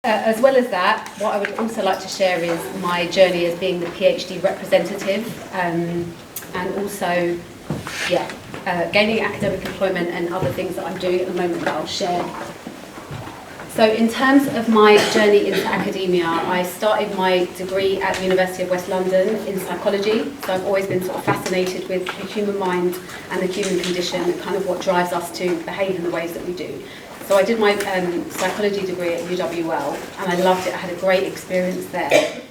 As well as that, what I would also like to share is my journey as being the PhD representative, and also, gaining academic employment and other things that I'm doing at the moment that I'll share. So in terms of my journey into academia, I started my degree at the University of West London in psychology. So I've always been sort of fascinated with the human mind and the human condition and kind of what drives us to behave in the ways that we do. So I did my psychology degree at UWL, and I loved it. I had a great experience there.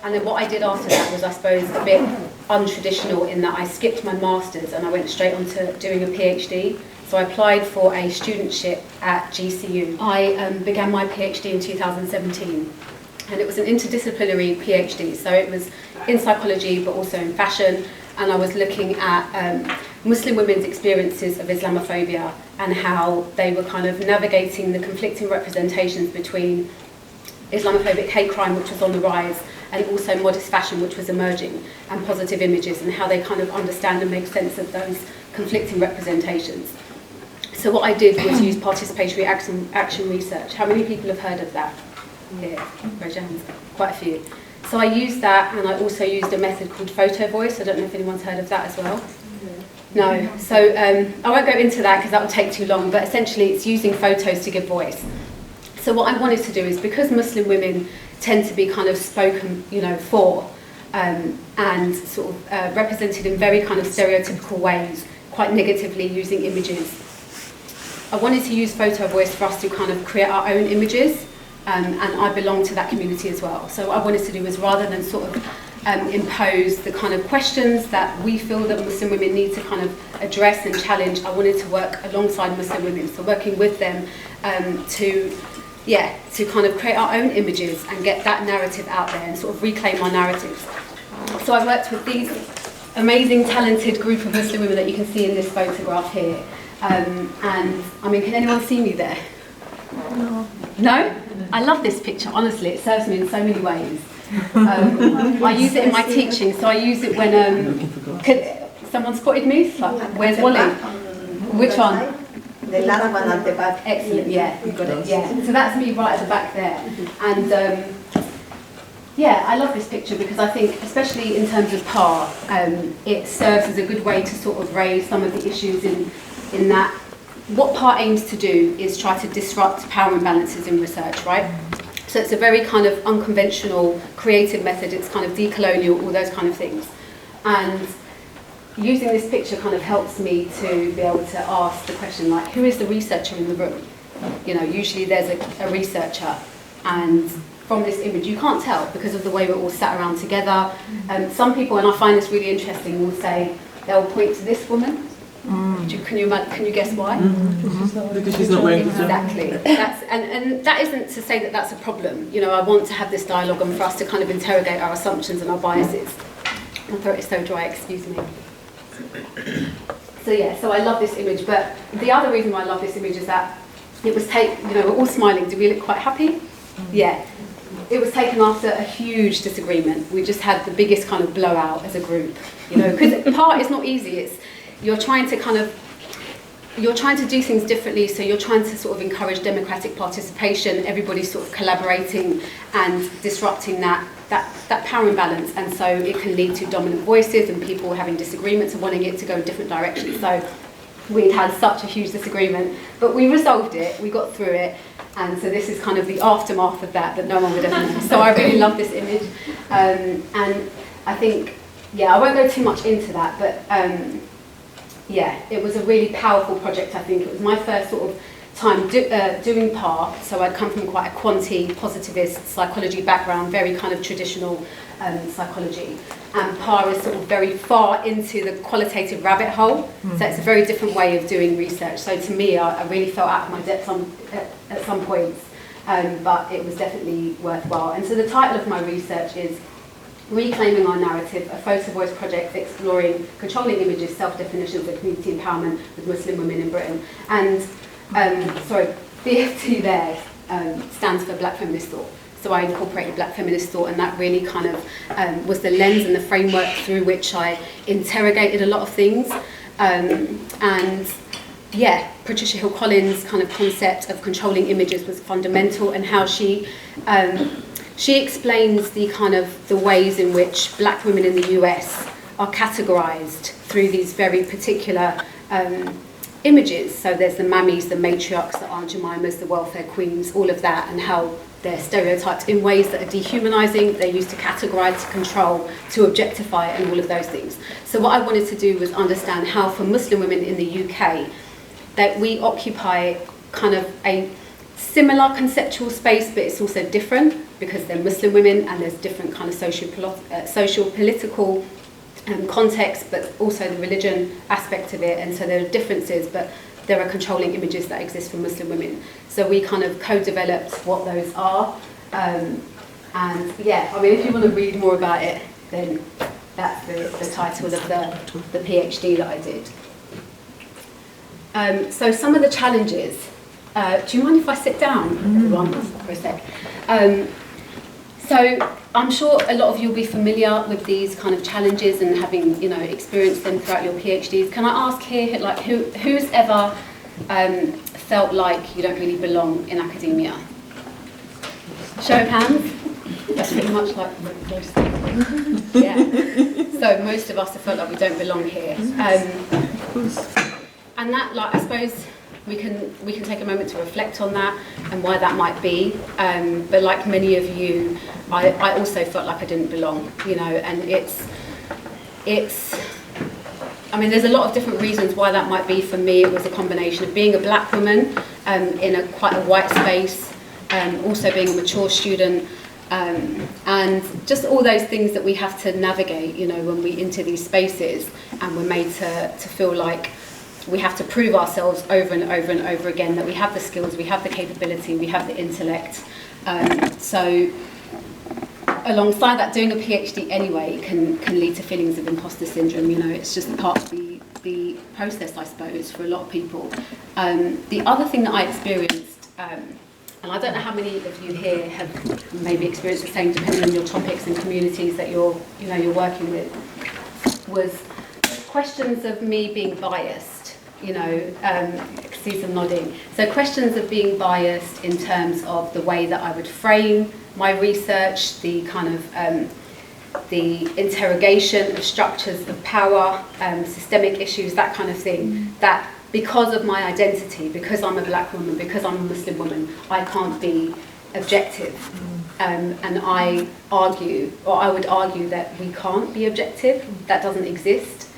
And then what I did after that was, I suppose, a bit untraditional in that I skipped my master's and I went straight on to doing a PhD. So I applied for a studentship at GCU. I began my PhD in 2017, and it was an interdisciplinary PhD. So it was in psychology, but also in fashion, and I was looking at Muslim women's experiences of Islamophobia and how they were kind of navigating the conflicting representations between Islamophobic hate crime, which was on the rise, and also modest fashion, which was emerging, and positive images, and how they kind of understand and make sense of those conflicting representations. So what I did was use participatory action research. How many people have heard of that? Here, raise your hands. Quite a few. So I used that, and I also used a method called photo voice. I don't know if anyone's heard of that as well. No. So I won't go into that because that will take too long, but essentially it's using photos to give voice. So what I wanted to do is, because Muslim women tend to be kind of spoken, for, and sort of represented in very kind of stereotypical ways, quite negatively using images, I wanted to use photo voice for us to kind of create our own images, and I belong to that community as well. So what I wanted to do was, rather than sort of impose the kind of questions that we feel that Muslim women need to kind of address and challenge, I wanted to work alongside Muslim women, so working with them to kind of create our own images and get that narrative out there and sort of reclaim our narratives. So I worked with these amazing, talented group of Muslim women that you can see in this photograph here. And I mean, can anyone see me there? No. No? I love this picture, honestly. It serves me in so many ways. I use it in my teaching, so I use it when someone spotted me. It's like, where's Wally? Which one? The last one at the back. Excellent, yeah, you got it. Yeah. So that's me right at the back there. And I love this picture because I think, especially in terms of PAR, it serves as a good way to sort of raise some of the issues in that. What PAR aims to do is try to disrupt power imbalances in research, right? So it's a very kind of unconventional, creative method. It's kind of decolonial, all those kind of things. And using this picture kind of helps me to be able to ask the question, like, who is the researcher in the room? Usually there's a researcher, and from this image you can't tell because of the way we're all sat around together. Some people, and I find this really interesting, will say, they'll point to this woman. Can you guess why? Because she's not wearing hijab. Exactly. And that isn't to say that that's a problem. I want to have this dialogue and for us to kind of interrogate our assumptions and our biases. My throat is so dry, excuse me. So I love this image, but the other reason why I love this image is that it was taken, we're all smiling. Do we look quite happy? Yeah. It was taken after a huge disagreement. We just had the biggest kind of blowout as a group, because PAR is not easy. You're trying to do things differently, so you're trying to sort of encourage democratic participation, everybody sort of collaborating and disrupting that power imbalance, and so it can lead to dominant voices and people having disagreements and wanting it to go in different directions. So we'd had such a huge disagreement, but we resolved it, we got through it, and so this is kind of the aftermath of that no one would ever know. So I really love this image, and I think, I won't go too much into that, but it was a really powerful project. I think it was my first sort of time doing PAR, so I'd come from quite a quanti-positivist psychology background, very kind of traditional psychology, and PAR is sort of very far into the qualitative rabbit hole, so it's a very different way of doing research. So to me, I really felt out of my depth at some points, but it was definitely worthwhile. And so the title of my research is Reclaiming Our Narrative, a photo voice project exploring controlling images, self-definitions and community empowerment with Muslim women in Britain. And BFT there stands for Black Feminist Thought. So I incorporated Black Feminist Thought, and that really kind of was the lens and the framework through which I interrogated a lot of things. Patricia Hill Collins' kind of concept of controlling images was fundamental, and how she explains the kind of the ways in which black women in the US are categorized through these very particular images. So there's the mammies, the matriarchs, the Aunt Jemimas, the welfare queens, all of that, and how they're stereotyped in ways that are dehumanizing. They're used to categorize, to control, to objectify, and all of those things. So what I wanted to do was understand how, for Muslim women in the UK, that we occupy kind of a similar conceptual space, but it's also different because they're Muslim women and there's different kind of social political context, but also the religion aspect of it. And so there are differences, but there are controlling images that exist for Muslim women. So we kind of co-developed what those are. And yeah, I mean, if you want to read more about it, then that's the title of the PhD that I did. So some of the challenges. Do you mind if I sit down, everyone, for a sec? So I'm sure a lot of you will be familiar with these kind of challenges and having, experienced them throughout your PhDs. Can I ask here, like, who's ever felt like you don't really belong in academia? Show of hands. That's pretty much like most things. Yeah. So most of us have felt like we don't belong here. And that, like, I suppose we can take a moment to reflect on that and why that might be. But like many of you, I also felt like I didn't belong, and I mean, there's a lot of different reasons why that might be. For me, it was a combination of being a black woman in quite a white space, also being a mature student, and just all those things that we have to navigate, when we enter these spaces and we're made to feel like we have to prove ourselves over and over and over again, that we have the skills, we have the capability, we have the intellect. So alongside that, doing a PhD anyway can lead to feelings of imposter syndrome. It's just part of the process, I suppose, for a lot of people. The other thing that I experienced, and I don't know how many of you here have maybe experienced the same, depending on your topics and communities that you're working with, was questions of me being biased. See some nodding. So questions of being biased in terms of the way that I would frame my research, the kind of the interrogation of structures of power, systemic issues, that kind of thing. That because of my identity, because I'm a black woman, because I'm a Muslim woman, I can't be objective. And I would argue that we can't be objective. That doesn't exist.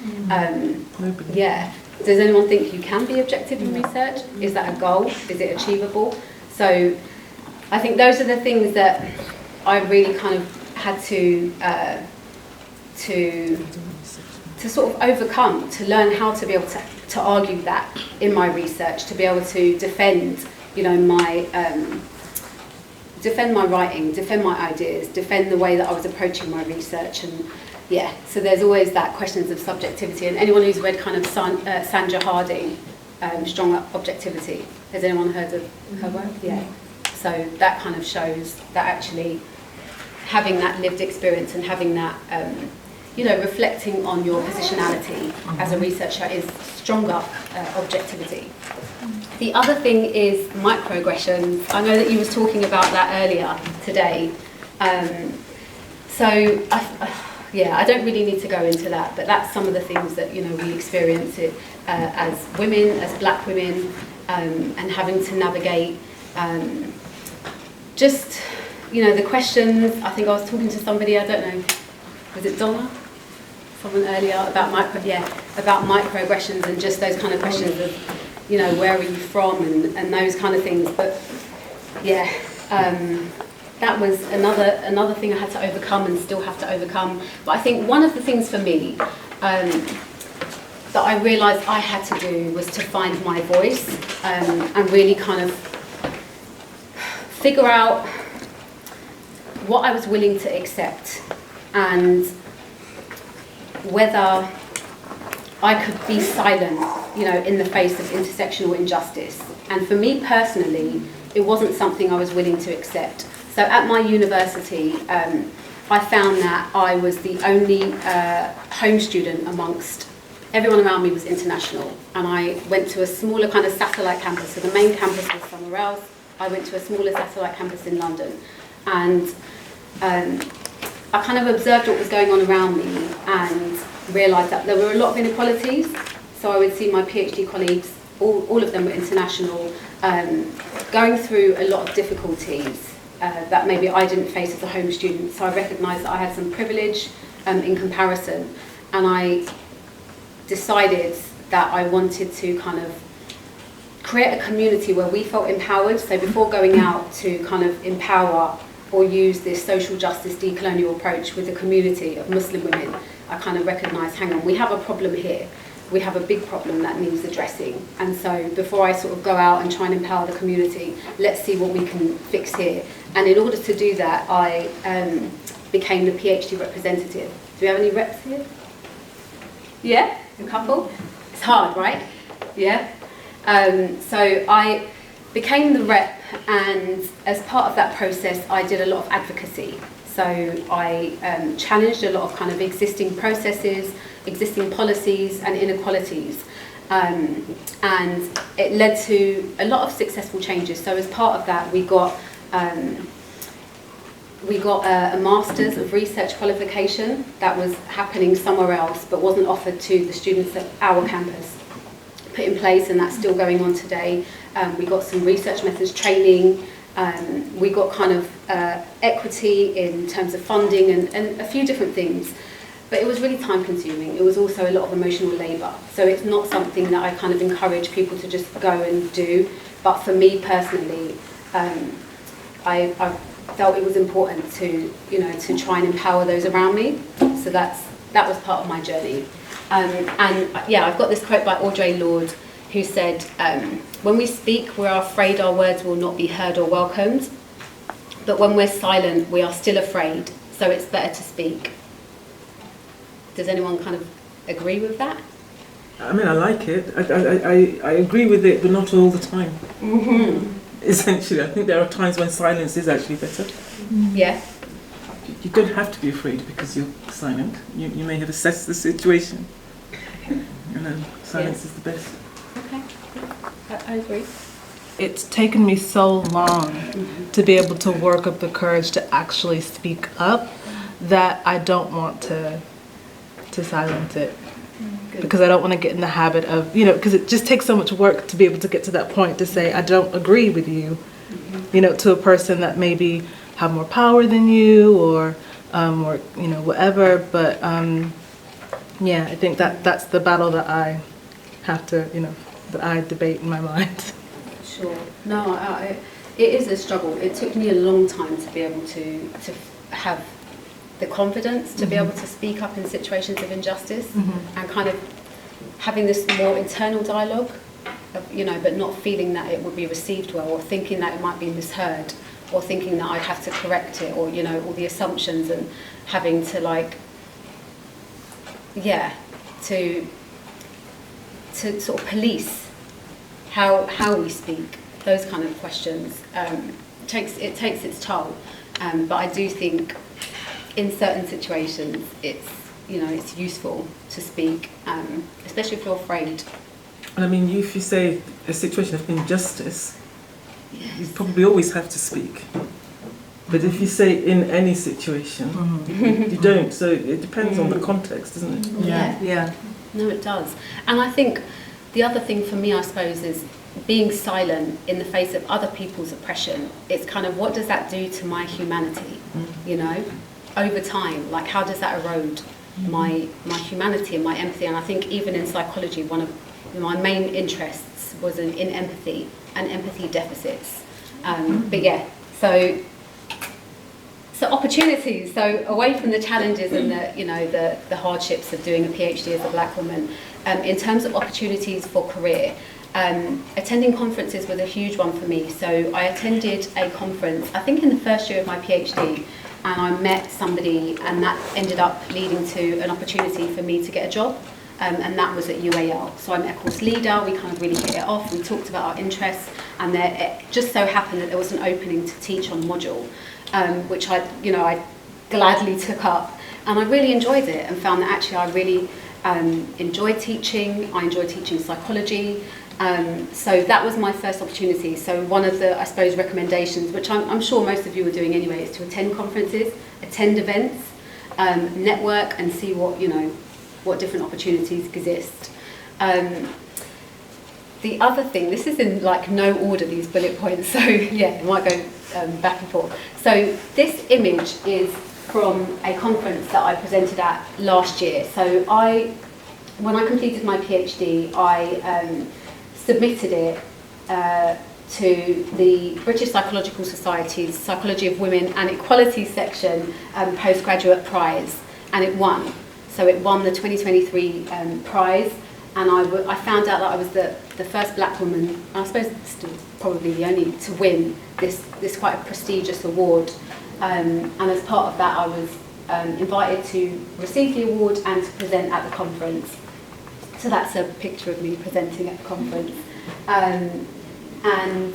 Yeah. Does anyone think you can be objective in research? Is that a goal? Is it achievable? So I think those are the things that I really kind of had to sort of overcome, to learn how to be able to argue that in my research, to be able to defend, defend my writing, defend my ideas, defend the way that I was approaching my research. And yeah, so there's always that questions of subjectivity. And anyone who's read kind of Sandra Harding, Strong Objectivity, has anyone heard of her work? Yeah. So that kind of shows that actually having that lived experience and having that, reflecting on your positionality as a researcher is stronger objectivity. The other thing is microaggressions. I know that you was talking about that earlier today. I don't really need to go into that, but that's some of the things that we experience it as women, as black women, and having to navigate the questions. I think I was talking to somebody, I don't know, was it Donna? Someone earlier about microaggressions and just those kind of questions of, where are you from and those kind of things. But yeah. That was another thing I had to overcome and still have to overcome. But I think one of the things for me that I realised I had to do was to find my voice and really kind of figure out what I was willing to accept and whether I could be silent, in the face of intersectional injustice. And for me personally, it wasn't something I was willing to accept. So at my university, I found that I was the only home student amongst everyone around me was international, and I went to a smaller kind of satellite campus. So the main campus was somewhere else. I went to a smaller satellite campus in London, and I kind of observed what was going on around me and realised that there were a lot of inequalities. So I would see my PhD colleagues, all of them were international, going through a lot of difficulties that maybe I didn't face as a home student. So I recognised that I had some privilege in comparison, and I decided that I wanted to kind of create a community where we felt empowered. So before going out to kind of empower or use this social justice decolonial approach with a community of Muslim women, I kind of recognised, hang on, we have a problem here. We have a big problem that needs addressing. And so before I sort of go out and try and empower the community, let's see what we can fix here. And in order to do that, I became the PhD representative. Do we have any reps here? Yeah? A couple? It's hard, right? Yeah? So I became the rep, and as part of that process, I did a lot of advocacy. So I challenged a lot of kind of existing processes, existing policies and inequalities. And it led to a lot of successful changes. So as part of that, we got a Master's of Research qualification that was happening somewhere else but wasn't offered to the students at our campus, put in place, and that's still going on today. We got some research methods training. We got kind of equity in terms of funding and a few different things. But it was really time consuming. It was also a lot of emotional labour. So it's not something that I kind of encourage people to just go and do. But for me personally, I felt it was important to, to try and empower those around me. So that was part of my journey. And yeah, I've got this quote by Audre Lorde, who said, when we speak, we're afraid our words will not be heard or welcomed. But when we're silent, we are still afraid. So it's better to speak. Does anyone kind of agree with that? I mean, I like it. I agree with it, but not all the time. Mm-hmm. Essentially, I think there are times when silence is actually better. Yeah. You don't have to be afraid because you're silent. You may have assessed the situation. Silence is the best. Okay, I agree. It's taken me so long to be able to work up the courage to actually speak up that I don't want to silence it. Good. Because I don't want to get in the habit of, because it just takes so much work to be able to get to that point to say, I don't agree with you, to a person that maybe have more power than you or whatever. But yeah, I think that's the battle that I have to, that I debate in my mind. Sure. No, it is a struggle. It took me a long time to be able to have the confidence to be able to speak up in situations of injustice, and kind of having this more internal dialogue, but not feeling that it would be received well, or thinking that it might be misheard, or thinking that I'd have to correct it, or all the assumptions, and having to to sort of police how we speak, those kind of questions. It takes its toll, but I do think in certain situations it's useful to speak, especially if you're afraid. And I mean, if you say a situation of injustice, you probably always have to speak. But if you say in any situation, you don't. So it depends on the context, doesn't it? Yeah. No, it does. And I think the other thing for me, I suppose, is being silent in the face of other people's oppression. It's kind of, what does that do to my humanity, over time? Like, how does that erode my humanity and my empathy? And I think even in psychology, one of my main interests was in empathy and empathy deficits. But yeah, so opportunities. So away from the challenges and the hardships of doing a PhD as a black woman, in terms of opportunities for career, attending conferences was a huge one for me. So I attended a conference, I think in the first year of my PhD, and I met somebody, and that ended up leading to an opportunity for me to get a job, and that was at UAL. So I met a course leader, we kind of really hit it off, we talked about our interests, and it just so happened that there was an opening to teach on module, which I gladly took up, and I really enjoyed it and found that actually I really enjoy teaching. I enjoy teaching psychology. So that was my first opportunity. So one of the, I suppose, recommendations, which I'm sure most of you are doing anyway, is to attend conferences, attend events, network, and see what different opportunities exist. The other thing, this is in like no order, these bullet points, so yeah, it might go back and forth. So this image is from a conference that I presented at last year. So when I completed my PhD, I submitted it to the British Psychological Society's Psychology of Women and Equality section postgraduate prize, and it won. So it won the 2023 prize, and I found out that I was the first black woman, I suppose still probably the only, to win this quite a prestigious award. And as part of that, I was invited to receive the award and to present at the conference. So that's a picture of me presenting at the conference. And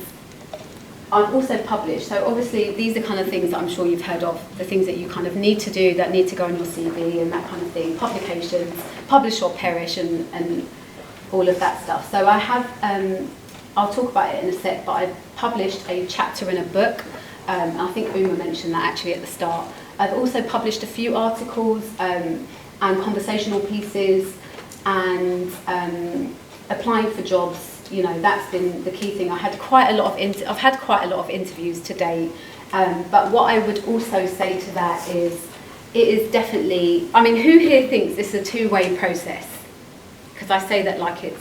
I've also published, so obviously these are kind of things that I'm sure you've heard of, the things that you kind of need to do, that need to go on your CV and that kind of thing, publications, publish or perish, and all of that stuff. So I have, I'll talk about it in a sec, but I've published a chapter in a book, and I think Uma mentioned that actually at the start. I've also published a few articles and conversational pieces, and applying for jobs. That's been the key thing. I've had quite a lot of interviews to date, but what I would also say to that is, it is definitely, I mean, who here thinks this is a two-way process? Because I say that like it's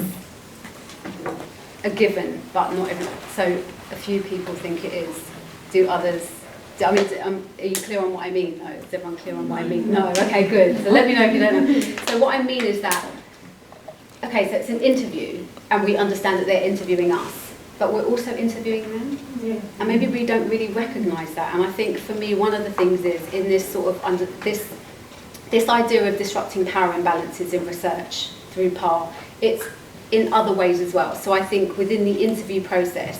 a given, but not everyone. So a few people think it is. Do others? I mean, are you clear on what I mean? No, is everyone clear on what I mean? No, okay, good. So let me know if you don't know. So what I mean is that, okay, so it's an interview, and we understand that they're interviewing us, but we're also interviewing them. Yeah. And maybe we don't really recognise that. And I think for me, one of the things is in this sort of this idea of disrupting power imbalances in research through PAR, it's in other ways as well. So I think within the interview process,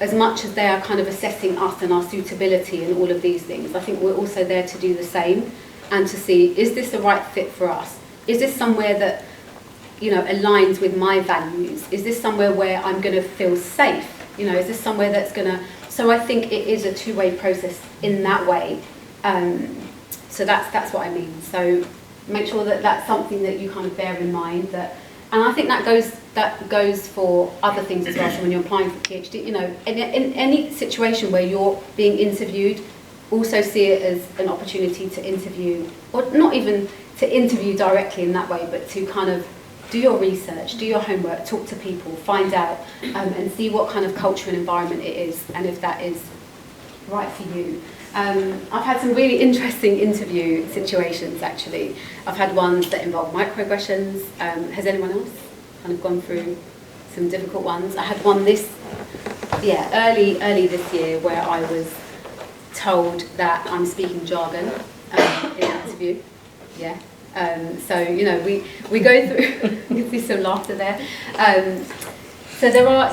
as much as they are kind of assessing us and our suitability and all of these things, I think we're also there to do the same and to see, is this the right fit for us? Is this somewhere that aligns with my values? Is this somewhere where I'm going to feel safe? Is this somewhere that's going to... So I think it is a two-way process in that way. So that's what I mean. So make sure that that's something that you kind of bear in mind. And I think that goes for other things as well. So when you're applying for PhD, in any situation where you're being interviewed, also see it as an opportunity to interview, or not even to interview directly in that way, but to kind of do your research, do your homework, talk to people, find out, and see what kind of culture and environment it is, and if that is right for you. I've had some really interesting interview situations, actually. I've had ones that involve microaggressions. Has anyone else kind of gone through some difficult ones? I had one early this year, where I was told that I'm speaking jargon in an interview. Yeah. So, we go through, you can see some laughter there. So there are,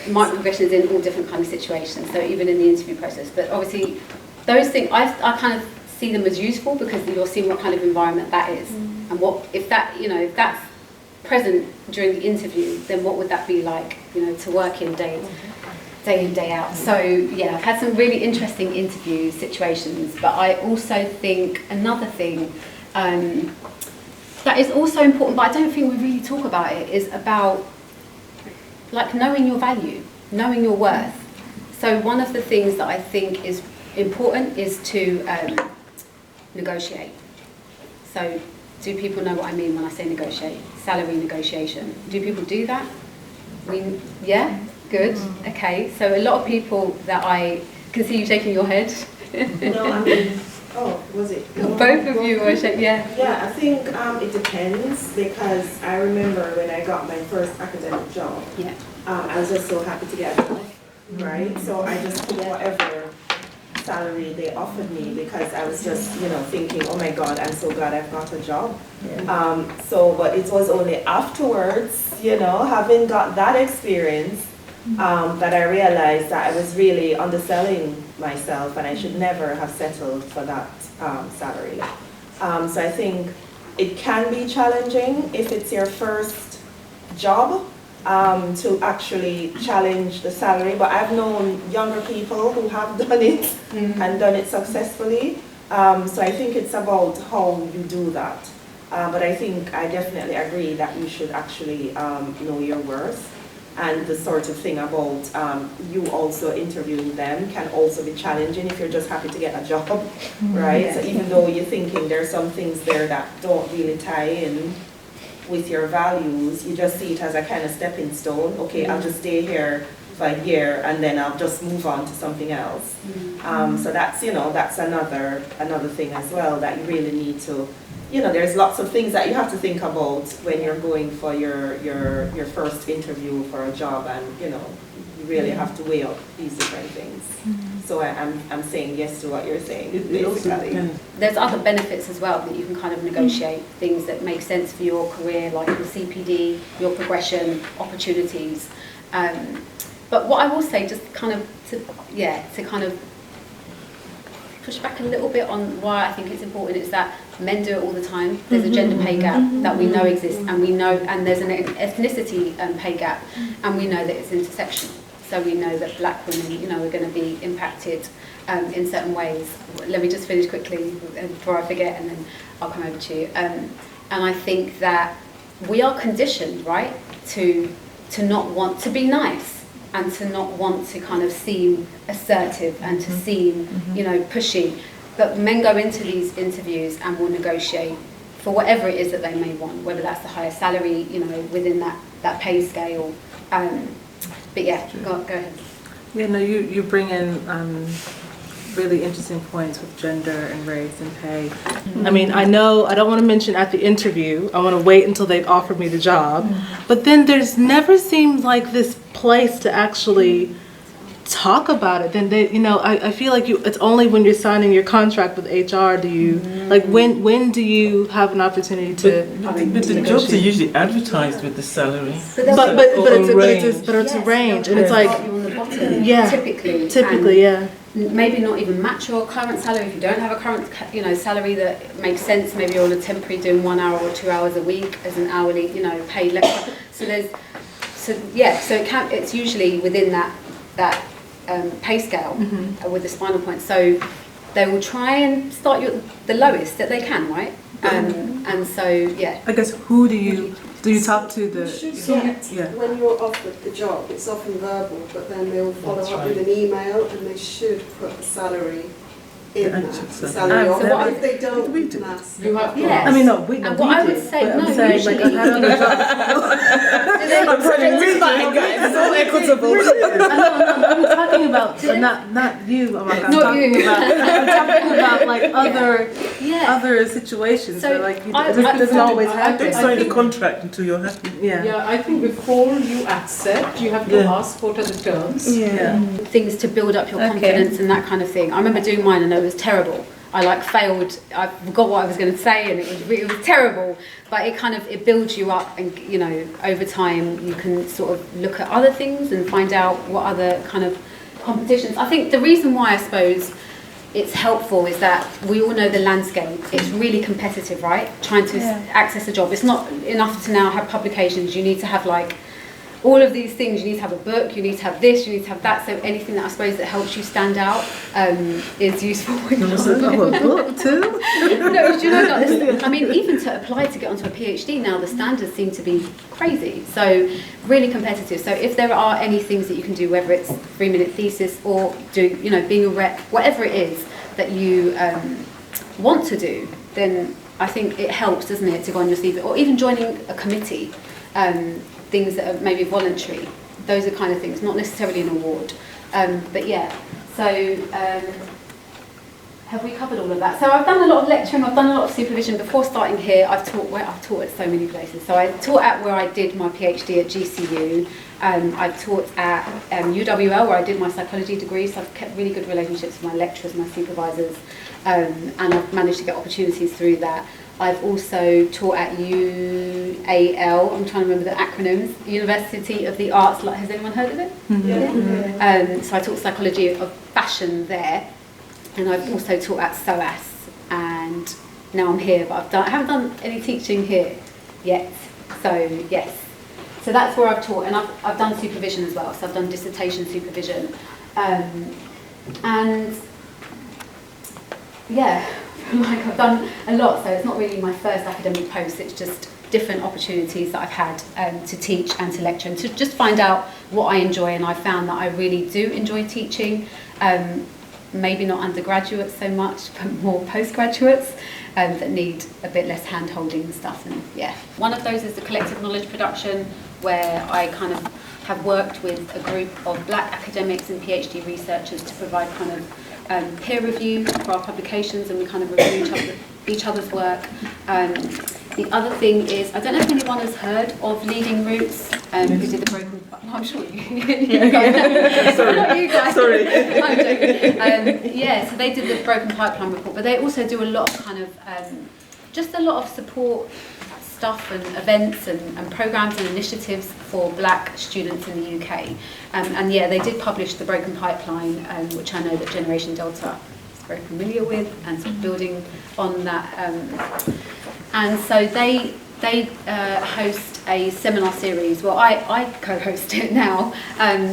microaggressions in all different kind of situations, so even in the interview process. But obviously, those things, I kind of see them as useful, because you're seeing what kind of environment that is. And if that's present during the interview, then what would that be like, to work in day in, day out. So yeah, I've had some really interesting interview situations, but I also think another thing that is also important, but I don't think we really talk about it, is about like knowing your value, knowing your worth. So one of the things that I think is important is to negotiate. So do people know what I mean when I say negotiate? Salary negotiation. Do people do that? Yeah? Good. Okay. So a lot of people that I can see you shaking your head. No, I mean, was it? Both of you were shaking, yeah. Yeah, I think it depends, because I remember when I got my first academic job, Yeah. I was just so happy to get a job, right? So I just took whatever salary they offered me, because I was just, thinking, oh my God, I'm so glad I've got a job. Yeah. But it was only afterwards, having got that experience, that I realized that I was really underselling myself, and I should never have settled for that salary. So I think It can be challenging if it's your first job to actually challenge the salary, but I've known younger people who have done it and done it successfully. So I think it's about how you do that. But I think I definitely agree that you should actually know your worth. And the sort of thing about you also interviewing them can also be challenging if you're just happy to get a job, right? Yes. So even though you're thinking there's some things there that don't really tie in with your values, you just see it as a kind of stepping stone. Okay, I'll just stay here for a year and then I'll just move on to something else. So that's, that's another thing as well that you really need to, there's lots of things that you have to think about when you're going for your first interview for a job, and you really have to weigh up these different things. So I'm saying yes to what you're saying, basically. There's other benefits as well that you can kind of negotiate, things that make sense for your career, like your CPD, your progression, opportunities. But what I will say, just kind of to kind of push back a little bit on why I think it's important, is that men do it all the time. There's a gender pay gap that we know exists, and there's an ethnicity pay gap, and we know that it's intersectional. So we know that black women, are going to be impacted in certain ways. Let me just finish quickly before I forget, and then I'll come over to you. And I think that we are conditioned, right, to not want to be nice, and to not want to kind of seem assertive and to seem, pushy. But men go into these interviews and will negotiate for whatever it is that they may want, whether that's the higher salary, within that pay scale. But yeah, go ahead. Yeah, no, you bring in really interesting points with gender and race and pay. I mean, I know I don't want to mention at the interview. I want to wait until they've offered me the job. But then there's never seemed like this place to actually talk about it. Then they, I feel like it's only when you're signing your contract with HR do you like when do you have an opportunity to? But the jobs are usually advertised with the salary. But it's a range, and it's like on the bottom, yeah, typically, yeah. Maybe not even match your current salary if you don't have a current, salary that makes sense. Maybe you're on a temporary doing 1 hour or 2 hours a week as an hourly, paid lecturer. So it's usually within that pay scale with the spinal point. So they will try and start you at the lowest that they can, right? And so I guess who do you talk to the? When you're offered the job, it's often verbal, but then they'll follow up with an email, and they should put the salary in the salary offer. So if they don't, we do. you have yes. I mean, no, we. And what I would say, but no, I'm saying, usually. like, I've had other jobs. It's fine, guys. It's all equitable. I'm talking about not you. I'm talking about like other situations. So where, like, it doesn't always happen. Don't sign the contract until you're happy. Yeah, I think before you accept, you have to ask what are the terms. Things to build up your confidence and that kind of thing. I remember doing mine and it was terrible. I failed. I forgot what I was going to say, and it was terrible. But it builds you up, and over time you can sort of look at other things and find out what other kind of competitions. I think the reason why I suppose it's helpful is that we all know the landscape. It's really competitive, right? Trying to access a job. It's not enough to now have publications. You need to have all of these things. You need to have a book, you need to have this, you need to have that. So anything that I suppose that helps you stand out is useful. A book too? No, do you know that? I mean, even to apply to get onto a PhD now, the standards seem to be crazy. So really competitive. So if there are any things that you can do, whether it's 3-minute thesis or being a rep, whatever it is that you want to do, then I think it helps, doesn't it, to go on your CV, or even joining a committee. Things that are maybe voluntary, those are kind of things, not necessarily an award. But yeah, so have we covered all of that? So I've done a lot of lecturing, I've done a lot of supervision. Before starting here, I've taught at so many places. So I taught at where I did my PhD at GCU. I've taught at UWL where I did my psychology degree, so I've kept really good relationships with my lecturers, my supervisors, and I've managed to get opportunities through that. I've also taught at UAL, I'm trying to remember the acronyms, University of the Arts. Has anyone heard of it? So I taught psychology of fashion there, and I've also taught at SOAS and now I'm here, but I haven't done any teaching here yet. So yes, so that's where I've taught, and I've done supervision as well. So I've done dissertation supervision, and yeah, like I've done a lot. So it's not really my first academic post. It's just different opportunities that I've had to teach and to lecture and to just find out what I enjoy. And I found that I really do enjoy teaching. Maybe not undergraduates so much, but more postgraduates that need a bit less hand-holding and stuff. And yeah, one of those is the collective knowledge production, where I kind of have worked with a group of black academics and PhD researchers to provide kind of peer review for our publications, and we kind of review each other's work. The other thing is, I don't know if anyone has heard of Leading Roots, who did the broken... I'm sure you guys. Sorry. Not you guys. Sorry. I'm joking. Yeah, so they did the Broken Pipeline report, but they also do a lot of kind of, just a lot of support stuff and events and programmes and initiatives for black students in the UK. And yeah, they did publish the Broken Pipeline, which I know that Generation Delta is very familiar with, and sort of building on that. And so they host a seminar series. Well, I co-host it now.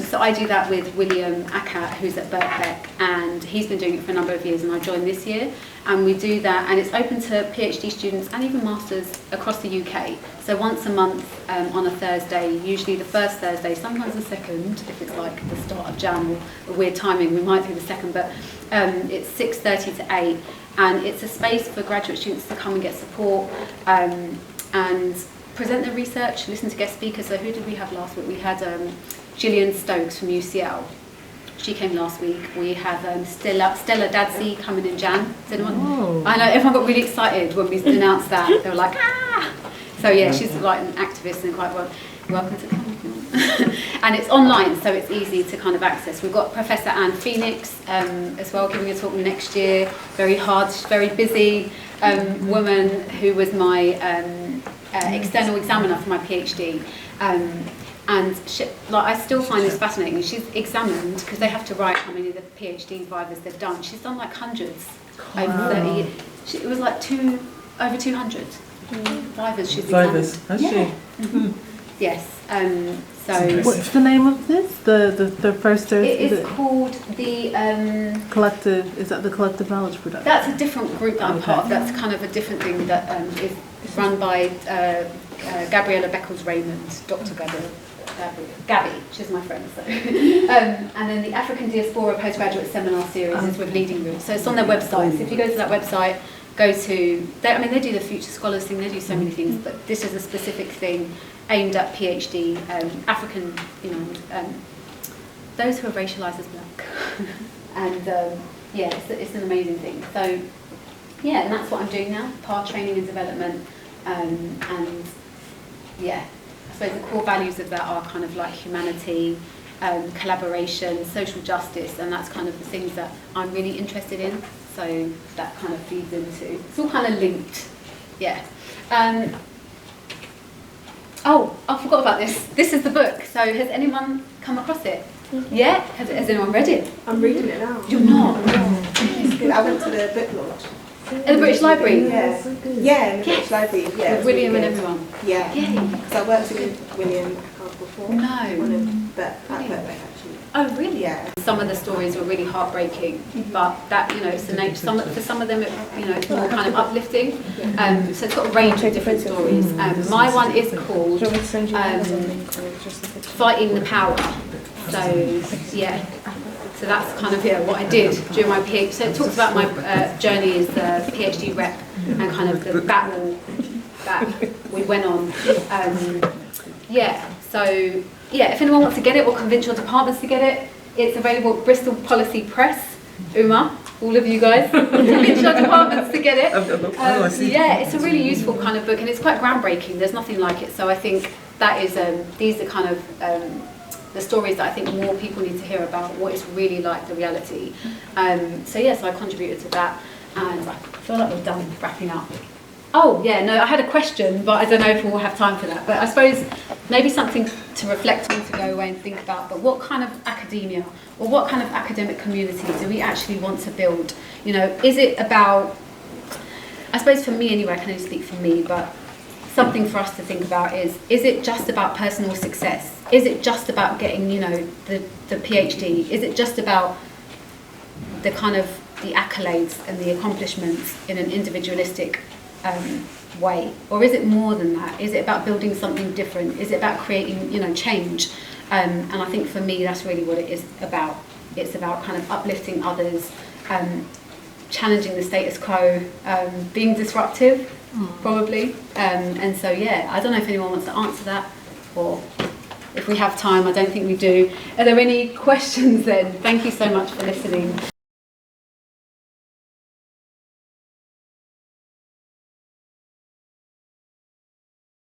So I do that with William Akat, who's at Birkbeck, and he's been doing it for a number of years, and I joined this year. And we do that, and it's open to PhD students and even masters across the UK. So once a month on a Thursday, usually the first Thursday, sometimes the second, if it's like the start of Jan or a weird timing, we might do the second, but it's 6:30 to 8. And it's a space for graduate students to come and get support and present their research, listen to guest speakers. So who did we have last week? We had Gillian Stokes from UCL. She came last week. We have Stella Dadsey coming in Jan. Is anyone? Oh. I know, everyone got really excited when we announced that. They were like, ah! So yeah, she's like an activist and quite welcome to come. And it's online, so it's easy to kind of access. We've got Professor Anne Phoenix as well giving a talk next year. Very hard, very busy woman who was my external examiner for my PhD. And she, like, I still find this fascinating. She's examined, because they have to write how many of the PhD vivas they've done. She's done like hundreds over 30 years. It was like over 200 vivas she's examined. Vivas, has she? Mm-hmm. Yes. So What's the name of this? The first it is called the collective. Is that the collective knowledge production? That's a different group that I'm part of. That's kind of a different thing that is run by Gabriella Beckles-Raymond, Dr. Gabby, she's my friend. So. And then the African Diaspora Postgraduate Seminar Series is with Leading Roots. So it's on their website. So if you go to that website, they do the Future Scholars thing, they do so many things, but this is a specific thing aimed at PhD, African, those who are racialised as black. And yeah, it's an amazing thing. So yeah, and that's what I'm doing now, PAR training and development. And yeah, I suppose the core values of that are kind of like humanity, collaboration, social justice, and that's kind of the things that I'm really interested in. So that kind of feeds into, it's all kind of linked, yeah. Oh, I forgot about this. This is the book. So has anyone come across it? Yeah? Has anyone read it? I'm reading it now. You're not? I went to the book launch. At the British Library? Yeah, in the British Library. Yeah, With William and everyone? Yeah. Yay. Because I worked with William Akalu before. No. But at Birkbeck actually. Oh, really? Yeah. Some of the stories were really heartbreaking, but that, it's the nature. For some of them, it's more kind of uplifting. So it's got a range of different stories. My one is called Fighting the Power. So, yeah. So that's kind of what I did during my PhD. So it talks about my journey as the PhD rep and kind of the battle that we went on. So yeah, if anyone wants to get it or convince your departments to get it, it's available at Bristol Policy Press. Uma, all of you guys, convince your departments to get it. Yeah, it's a really useful kind of book, and it's quite groundbreaking. There's nothing like it. So I think that is these are kind of the stories that I think more people need to hear about what it's really like, the reality. So yes, I contributed to that, and I feel like we're done wrapping up. Oh yeah, no, I had a question, but I don't know if we'll have time for that. But I suppose maybe something to reflect on, to go away and think about. But what kind of academia or what kind of academic community do we actually want to build? Is it about I suppose for me anyway, I can only speak for me, but something for us to think about is it just about personal success? Is it just about getting, you know, the PhD? Is it just about the kind of the accolades and the accomplishments in an individualistic way? Or is it more than that? Is it about building something different? Is it about creating, you know, change? And I think for me, that's really what it is about. It's about kind of uplifting others, challenging the status quo, being disruptive, probably. And so, yeah, I don't know if anyone wants to answer that, or if we have time. I don't think we do. Are there any questions then? Thank you so much for listening.